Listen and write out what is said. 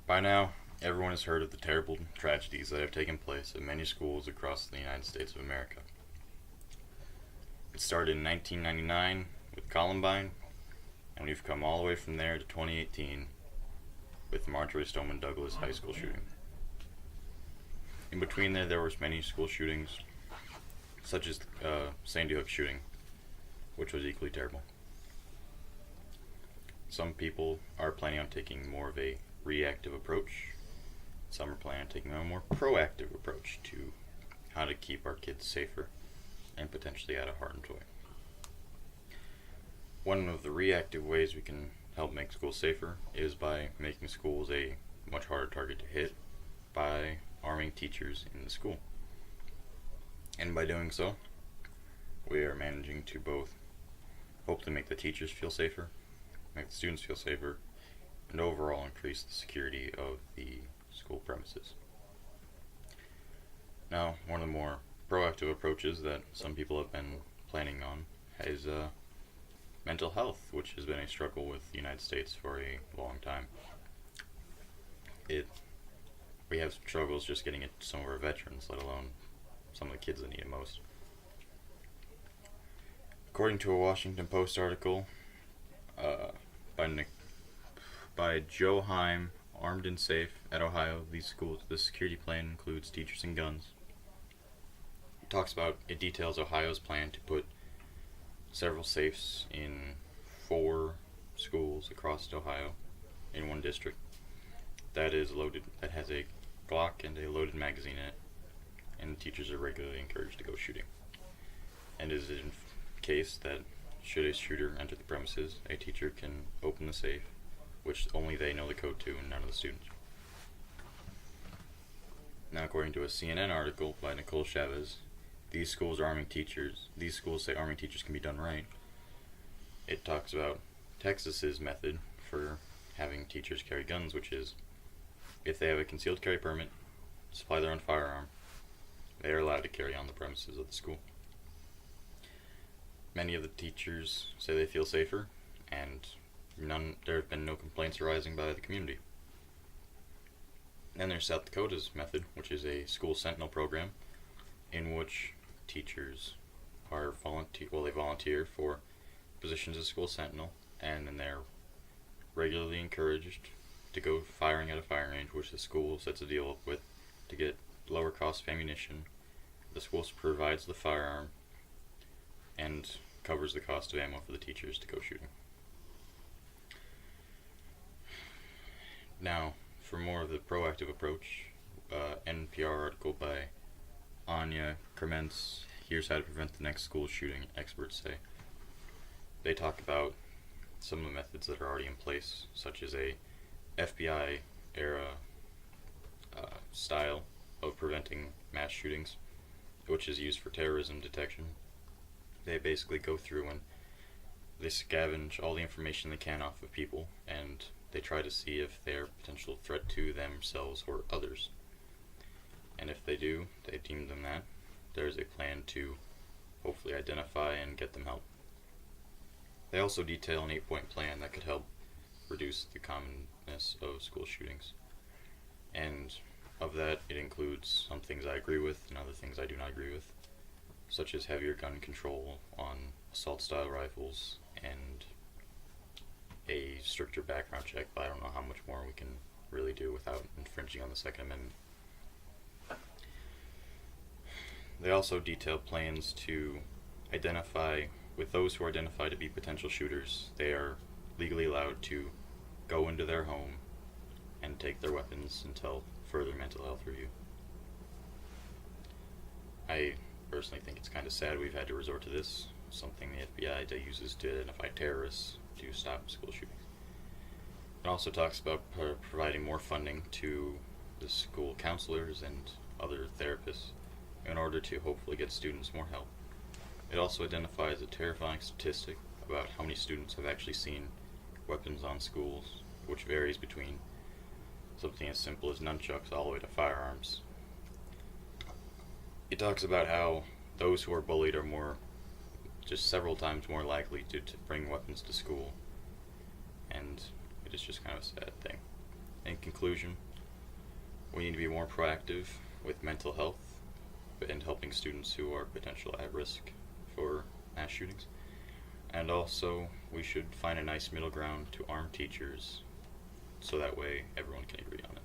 By now, everyone has heard of the terrible tragedies that have taken place at many schools across the United States of America. It started in 1999 with Columbine, and we've come all the way from there to 2018 with the Marjorie Stoneman Douglas High School shooting. In between there were many school shootings, such as Sandy Hook shooting, which was equally terrible. Some people are planning on taking more of a reactive approach. Some are planning on taking a more proactive approach to how to keep our kids safer and potentially out of harm's way. One of the reactive ways we can help make schools safer is by making schools a much harder target to hit by arming teachers in the school. And by doing so, we are managing to both hopefully make the teachers feel safer, make the students feel safer, and overall increase the security of the school premises. Now, one of the more proactive approaches that some people have been planning on is mental health, which has been a struggle with the United States for a long time. We have struggles just getting it to some of our veterans, let alone some of the kids that need it most. According to a Washington Post article by Joe Heim, Armed and Safe at Ohio, the security plan includes teachers and guns. It details Ohio's plan to put several safes in 4 schools across Ohio in one district that has a Glock and a loaded magazine in it, and teachers are regularly encouraged to go shooting. And is it in case that should a shooter enter the premises, a teacher can open the safe, which only they know the code to and none of the students. Now, according to a CNN article by Nicole Chavez, these schools say arming teachers can be done right. It talks about Texas's method for having teachers carry guns, which is if they have a concealed carry permit, supply their own firearm, they are allowed to carry on the premises of the school. Many of the teachers say they feel safer, and there have been no complaints arising by the community. Then there's South Dakota's method, which is a school sentinel program, in which teachers are volunteer for positions as school sentinel, and then they're regularly encouraged to go firing at a firing range, which the school sets a deal up with to get lower cost ammunition. The school provides the firearm and covers the cost of ammo for the teachers to go shooting. Now, for more of the proactive approach, NPR article by Anya Krementz, Here's How to Prevent the Next School Shooting, experts say. They talk about some of the methods that are already in place, such as a FBI era style of preventing mass shootings, which is used for terrorism detection. They basically go through and they scavenge all the information they can off of people, and they try to see if they're a potential threat to themselves or others. And if they do, they deem them that. There's a plan to hopefully identify and get them help. They also detail an 8-point plan that could help reduce the commonness of school shootings. And of that, it includes some things I agree with and other things I do not agree with, such as heavier gun control on assault-style rifles and a stricter background check, but I don't know how much more we can really do without infringing on the Second Amendment. They also detail plans to identify, with those who are identified to be potential shooters, they are legally allowed to go into their home and take their weapons until further mental health review. I personally think it's kind of sad we've had to resort to this, something the FBI uses to identify terrorists to stop school shootings. It also talks about providing more funding to the school counselors and other therapists in order to hopefully get students more help. It also identifies a terrifying statistic about how many students have actually seen weapons on schools, which varies between something as simple as nunchucks all the way to firearms. It talks about how those who are bullied are just several times more likely to bring weapons to school, and it is just kind of a sad thing. In conclusion, we need to be more proactive with mental health and helping students who are potential at risk for mass shootings. And also, we should find a nice middle ground to arm teachers so that way everyone can agree on it.